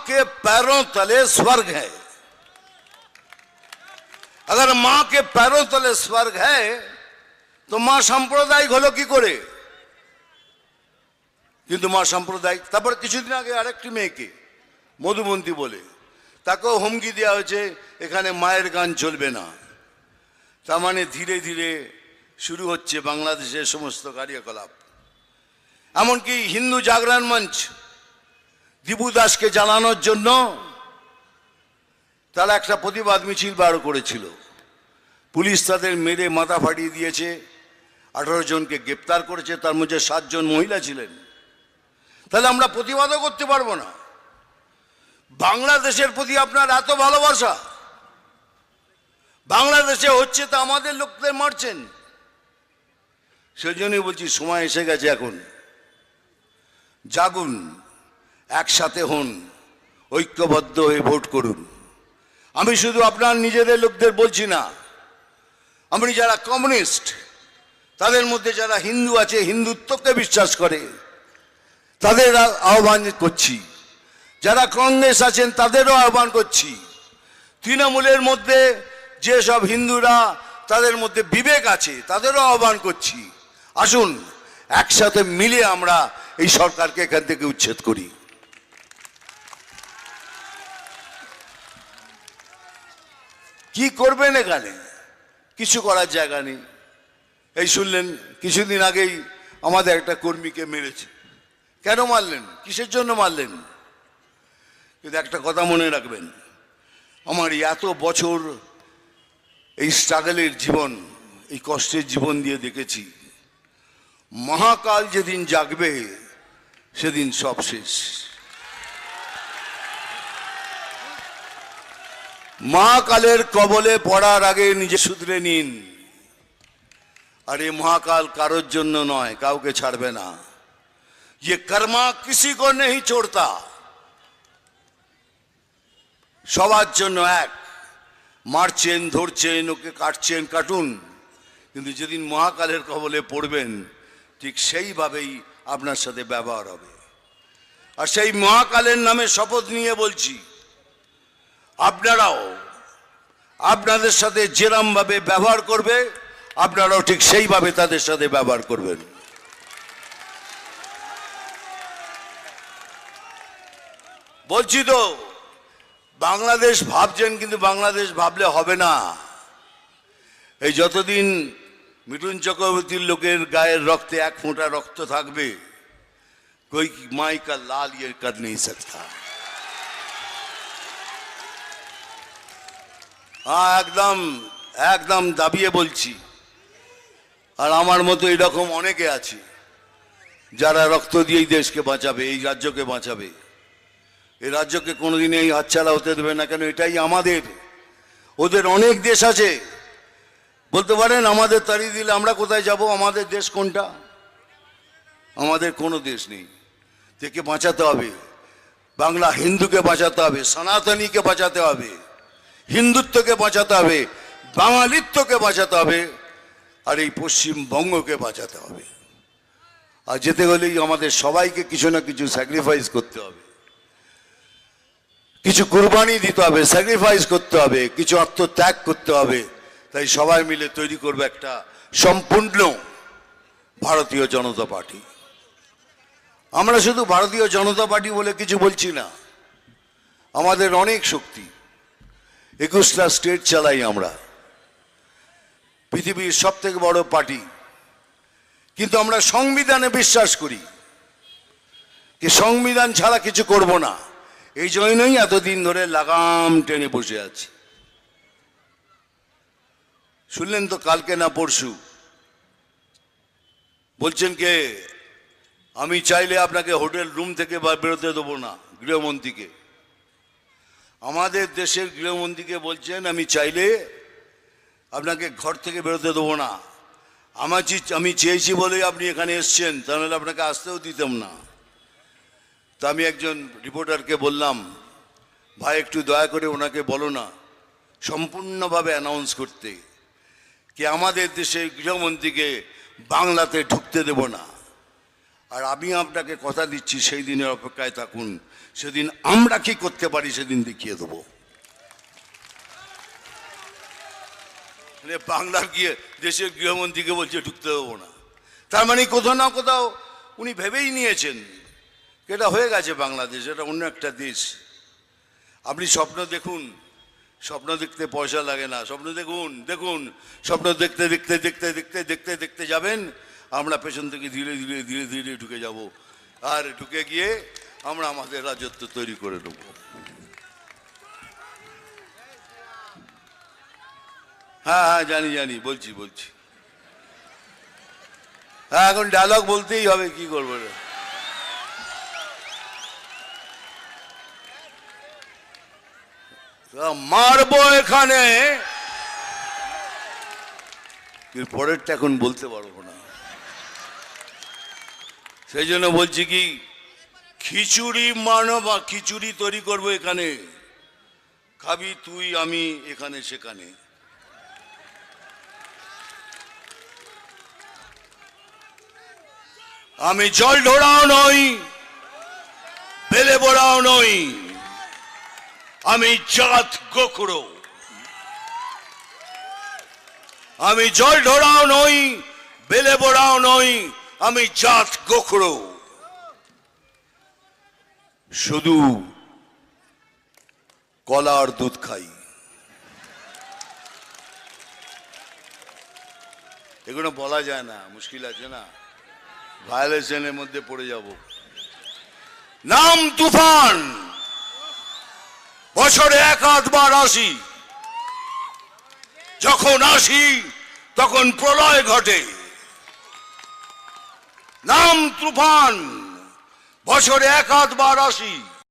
के पैरों तले स्वर्ग है। अगर मां के पैरों तले स्वर्ग है तो मां सांप्रदायिक হলো কি করে? কিন্তু মা সাম্প্রদায়িক। তারপর কিছুদিন আগে আরেকটি মেয়েকে মধুবন্তী বলে তাকেও হুমকি দেওয়া হয়েছে এখানে মায়ের গান চলবে না। তার মানে ধীরে ধীরে শুরু হচ্ছে বাংলাদেশের সমস্ত কার্যকলাপ। এমনকি হিন্দু জাগরণ মঞ্চ দীপু দাসকে জানানোর জন্য তারা একটা প্রতিবাদ মিছিল বার করেছিল। পুলিশ তাদের মেরে মাথা ফাটিয়ে দিয়েছে, 18 জনকে গ্রেপ্তার করেছে, তার মধ্যে 7 জন মহিলা ছিলেন। তাহলে আমরা প্রতিবাদও করতে পারবো না? বাংলাদেশের প্রতি আপনার এত ভালোবাসা, বাংলাদেশে হচ্ছে তো আমাদের লোকদের মারছেন। সেজন্যই বলছি সময় এসে গেছে, এখন জাগুন, একসাথে হন, ঐক্যবদ্ধ হয়ে ভোট করুন। আমি শুধু আপনার নিজেদের লোকদের বলছি না, আমি যারা কমিউনিস্ট তাদের মধ্যে যারা হিন্দু আছে, হিন্দুত্বকে বিশ্বাস করে, তাদের আহ্বান করছি। যারা কংগ্রেস আছেন তাদেরও আহ্বান করছি। তৃণমূলের মধ্যে যেসব হিন্দুরা তাদের মধ্যে বিবেক আছে তাদেরও আহ্বান করছি, আসুন একসাথে মিলে আমরা এই সরকারকে এখান থেকে উচ্ছেদ করি। কি করবেন এখানে? কিছু করার জায়গা নেই। এই শুনলেন কিছুদিন আগেই আমাদের একটা কর্মীকে মেরেছে। কেন মারলেন? কিসের জন্য মারলেন? কিন্তু একটা কথা মনে রাখবেন, আমার এত বছর এই স্ট্রাগলের জীবন, এই কষ্টের জীবন দিয়ে দেখেছি, মহাকাল যেদিন জাগবে সেদিন সব শেষ। মহাকালের কবলে পড়ার আগে নিজে শুধরে নিন। আর এই মহাকাল কারোর জন্য নয়, কাউকে ছাড়বে না। ये कर्मा किसी को नहीं छोड़ता। সবার জন্য এক, মারছেন, ধরছেন, ওকে কাটছেন, কাটুন, কিন্তু যেদিন মহাকালের কবলে পড়বেন ঠিক সেইভাবেই আপনার সাথে ব্যবহার হবে। আর সেই মহাকালের নামে শপথ নিয়ে বলছি, আপনারাও আপনাদের সাথে যেরম ভাবে ব্যবহার করবে আপনারাও ঠিক সেইভাবে তাদের সাথে ব্যবহার করবেন। বলছি তো, বাংলাদেশ ভাবছেন, কিন্তু বাংলাদেশ ভাবলে হবে না। এই যতদিন মিঠুন চক্রবর্তীর লোকের গায়ের রক্তে এক ফোঁটা রক্ত থাকবে, कोई माई का लाल ये कर नहीं सकता। हाँ, একদম একদম দাবিয়ে বলছি। আর আমার মতো এরকম অনেকে আছে যারা রক্ত দিয়ে এই দেশকে বাঁচাবে, এই রাজ্যকে বাঁচাবে। এই রাজ্যকে কোনোদিন এই হাতছাড়া হতে দেবে না। কেন? এটাই আমাদের। ওদের অনেক দেশ আছে, বলতে পারেন আমাদের তাড়িয়ে দিলে আমরা কোথায় যাব? আমাদের দেশ কোনটা? আমাদের কোনো দেশ নেই। থেকে বাঁচাতে হবে, বাংলা হিন্দুকে বাঁচাতে হবে, সনাতনীকে বাঁচাতে হবে, হিন্দুত্বকে বাঁচাতে হবে, বাঙালিত্বকে বাঁচাতে হবে, আর এই পশ্চিমবঙ্গকে বাঁচাতে হবে। আর যেতে গেলেই আমাদের সবাইকে কিছু না কিছু স্যাক্রিফাইস করতে হবে, কিছু কুরবানি দিতে হবে, স্যাক্রিফাইস করতে হবে, কিছু আত্মত্যাগ করতে হবে। তাই সবাই মিলে তৈরি করবে একটা সম্পূর্ণ ভারতীয় জনতা পার্টি। আমরা শুধু ভারতীয় জনতা পার্টি বলে কিছু বলছি না, আমাদের অনেক শক্তি। 21টা স্টেট চালাই আমরা, পৃথিবীর সবথেকে বড় পার্টি। কিন্তু আমরা সংবিধানে বিশ্বাস করি, কি সংবিধান ছাড়া কিছু করব না। এই জন্যই এতদিন ধরে লাগাম টেনে বসে আছি। শুনলেন তো কালকে না পরশু বলছেন কে, আমি চাইলে আপনাকে হোটেল রুম থেকে বেরোতে দেবো না, গৃহমন্ত্রীকে। আমাদের দেশের গৃহমন্ত্রীকে বলছেন আমি চাইলে আপনাকে ঘর থেকে বেরোতে দেবো না। আমি চেয়েছি বলেই আপনি এখানে এসছেন, তাহলে আপনাকে আসতেও দিতাম না। তো আমি একজন রিপোর্টারকে বললাম, ভাই একটু দয়া করে ওনাকে বলো না সম্পূর্ণভাবে অ্যানাউন্স করতে, কি আমাদের দেশের গৃহমন্ত্রীকে বাংলাতে ঢুকতে দেব না। আর আমি আপনাকে কথা দিচ্ছি, সেই দিনের অপেক্ষায় থাকুন। সেদিন আমরা কি করতে পারি সেদিন দেখিয়ে দেবো। বাংলার গিয়ে দেশের গৃহমন্ত্রীকে বলছে ঢুকতে দেবো না, তার মানে কোথাও না কোথাও উনি ভেবেই নিয়েছেন এটা হয়ে গেছে বাংলাদেশ, এটা অন্য একটা দেশ। আপনি স্বপ্ন দেখুন, স্বপ্ন দেখতে পয়সা লাগে না। স্বপ্ন দেখুন, দেখুন, স্বপ্ন দেখতে দেখতে দেখতে দেখতে দেখতে দেখতে যাবেন, আমরা পেছন থেকে ধীরে ধীরে ধীরে ধীরে ঢুকে যাব, আর ঢুকে গিয়ে আমরা আমাদের রাজত্ব তৈরি করে নেব। হ্যাঁ হ্যাঁ, জানি জানি, বলছি বলছি। হ্যাঁ, এখন ডায়লগ বলতেই হবে, কি করবো। মারবো এখানে, পরেরটা এখন বলতে পারবো না। সেই জন্য বলছি কি, খিচুড়ি মানব, খিচুড়ি তৈরি করবো এখানে, খাবি তুই আমি এখানে সেখানে। আমি জল ঢোড়াও নই, বেলে বড়াও নই, আমি জাত গোখরো। আমি জল ঢোড়াও নই, বেলে বড়াও নই, আমি জাত গোখরো। শুধু কলা আর দুধ খাই। এগুলো বলা যায় না, মুশকিল আছে না, ভায়োলেশনের মধ্যে পড়ে যাব। নাম তুফান, বছরে এক আধবার আসি, যখন আসি তখন প্রলয় ঘটে। নাম তুফান, বছরে এক আধবার আসি,